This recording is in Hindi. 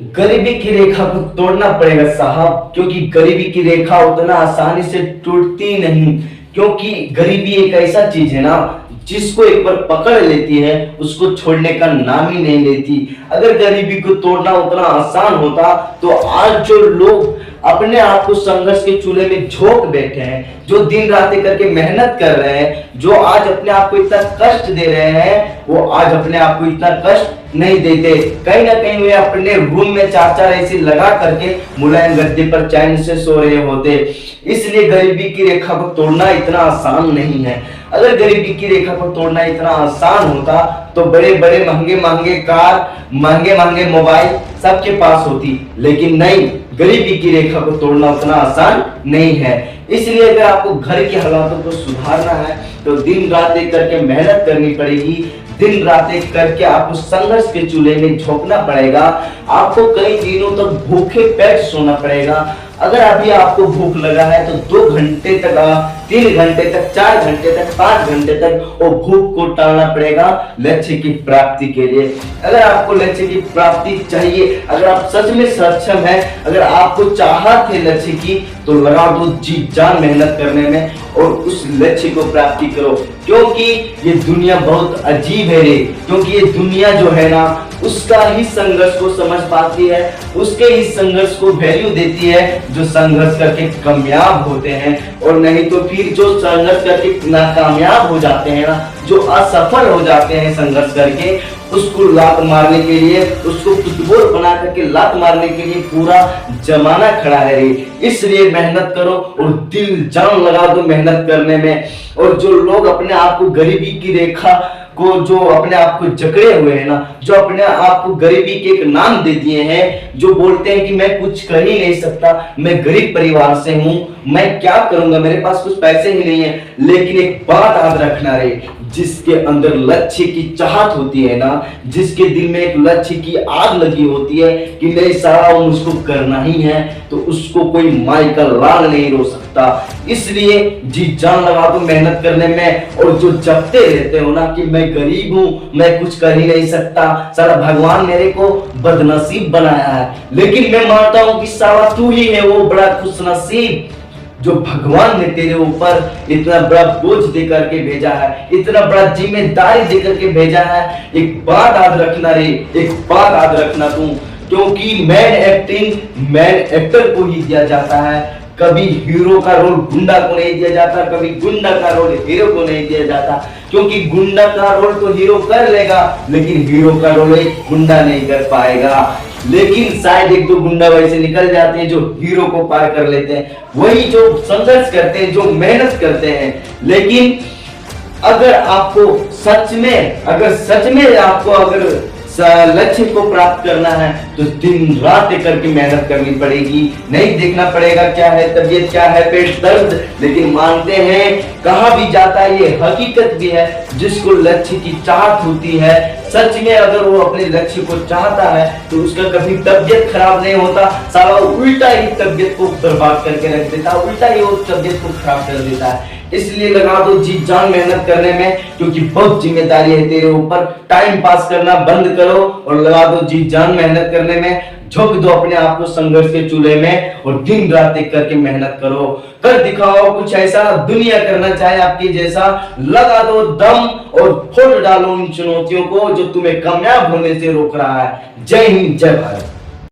गरीबी की रेखा को तोड़ना पड़ेगा साहब, क्योंकि गरीबी की रेखा उतना आसानी से टूटती नहीं। क्योंकि गरीबी एक ऐसा चीज है ना, जिसको एक बार पकड़ लेती है उसको छोड़ने का नाम ही नहीं लेती। अगर गरीबी को तोड़ना उतना आसान होता तो आज जो लोग अपने आप को संघर्ष के चूल्हे में झोंक बैठे हैं, जो दिन रात करके मेहनत कर रहे हैं, जो आज अपने आप को इतना कष्ट दे रहे हैं, वो आज अपने आप को इतना कष्ट नहीं देते। कहीं ना कहीं वे अपने रूम में चार चार ऐसी लगा करके मुलायम गद्दे पर चैन से सो रहे होते। इसलिए गरीबी की रेखा को तोड़ना इतना आसान नहीं है। अगर गरीबी की रेखा को तोड़ना इतना आसान होता तो बड़े बड़े महंगे महंगे कार, महंगे महंगे मोबाइल सबके पास होती, लेकिन नहीं, गरीबी की रेखा को तोड़ना उतना आसान नहीं है। इसलिए अगर आपको घर की हालातों को सुधारना है तो दिन रात एक करके मेहनत करनी पड़ेगी, दिन रात एक करके आपको संघर्ष के चूल्हे में झोंकना पड़ेगा। आपको कई दिनों तक भूखे पेट सोना पड़ेगा। अगर अभी आपको भूख लगा है तो 2 घंटे तक, 3 घंटे तक, 4 घंटे तक, 5 घंटे तक वो भूख को टालना पड़ेगा लक्ष्य की प्राप्ति के लिए। अगर आपको लक्ष्य की प्राप्ति चाहिए, अगर आप सच में सक्षम हैं, अगर आपको चाहत है लक्ष्य की, तो लगा दो जी जान मेहनत करने में और उस लक्ष्य को प्राप्ति करो। क्योंकि ये दुनिया बहुत अजीब है रे, क्योंकि ये दुनिया जो है ना, उसका ही संघर्ष को समझ पाती है, उसके ही संघर्ष को वैल्यू देती है जो संघर्ष करके कामयाब होते हैं। और नहीं तो फिर जो संघर्ष करके नाकामयाब हो जाते हैं ना, जो असफल हो जाते हैं संघर्ष करके, उसको लात मारने के लिए, उसको फुटबॉल बना करके लात मारने के लिए पूरा जमाना खड़ा है रे। इसलिए मेहनत करो और दिल जान लगा दो मेहनत करने में। और जो लोग अपने आप को गरीबी की रेखा को, जो अपने आप को जकड़े हुए हैं ना, जो अपने आप को गरीबी के एक नाम दे दिए हैं, जो बोलते हैं कि मैं कुछ कर ही नहीं सकता, मैं गरीब परिवार से हूं, मैं क्या करूंगा, मेरे पास कुछ पैसे ही नहीं है। लेकिन एक बात याद रखना रे, जिसके अंदर लक्ष्य की चाहत होती है ना, जिसके दिल में एक लक्ष्य की आग लगी होती है कि नहीं सारा मुझको करना ही है, तो उसको कोई माई का लाल नहीं रो सकता। इसलिए जी जान लगा दो मेहनत करने में। और जो जपते रहते हो ना कि मैं गरीब हूं, मैं कुछ कर ही नहीं सकता, सारा भगवान मेरे को बदनसीब बनाया है, लेकिन मैं मानता हूं कि सारा तू ही है वो बड़ा खुशनसीब, जो भगवान ने तेरे ऊपर इतना बड़ा बोझ दे करके भेजा है, इतना बड़ा जिम्मेदारी दे करके भेजा है। एक बात याद रखना रे, एक बात याद रखना तू, क्योंकि मैन एक्टिंग मैन एक्टर को ही दिया जाता है, कभी हीरो का रोल गुंडा को नहीं दिया जाता, कभी गुंडा का रोल हीरो को नहीं दिया जाता। क्योंकि गुंडा का रोल तो हीरो कर लेगा, लेकिन हीरो का रोल एक गुंडा नहीं कर पाएगा। लेकिन शायद 1-2 गुंडा वैसे निकल जाते हैं जो हीरो को पार कर लेते हैं, वही जो संघर्ष करते हैं, जो मेहनत करते हैं। लेकिन अगर आपको सच में आपको अगर लक्ष्य को प्राप्त करना है तो दिन रात करके मेहनत करनी पड़ेगी। नहीं देखना पड़ेगा क्या है तबीयत, क्या है पेट दर्द, लेकिन मानते हैं कहा भी जाता है, ये हकीकत भी है, जिसको लक्ष्य की चाहत होती है, सच में अगर वो अपने लक्ष्य को चाहता है तो उसका कभी तबीयत खराब नहीं होता, सारा उल्टा ही तबीयत को बर्बाद करके रख देता है, उल्टा ही वो तबीयत को खराब कर देता है। इसलिए लगा दो जी जान मेहनत करने में, क्योंकि बहुत जिम्मेदारी है तेरे ऊपर। टाइम पास करना बंद करो और लगा दो जी जान मेहनत करने में, झोंक दो अपने आप को संघर्ष के चूल्हे में और दिन रात एक करके मेहनत करो, कर दिखाओ कुछ ऐसा दुनिया करना चाहे आपके जैसा। लगा दो दम और फोड़ डालो उन चुनौतियों को जो तुम्हें कामयाब होने से रोक रहा है। जय हिंद, जय भारत।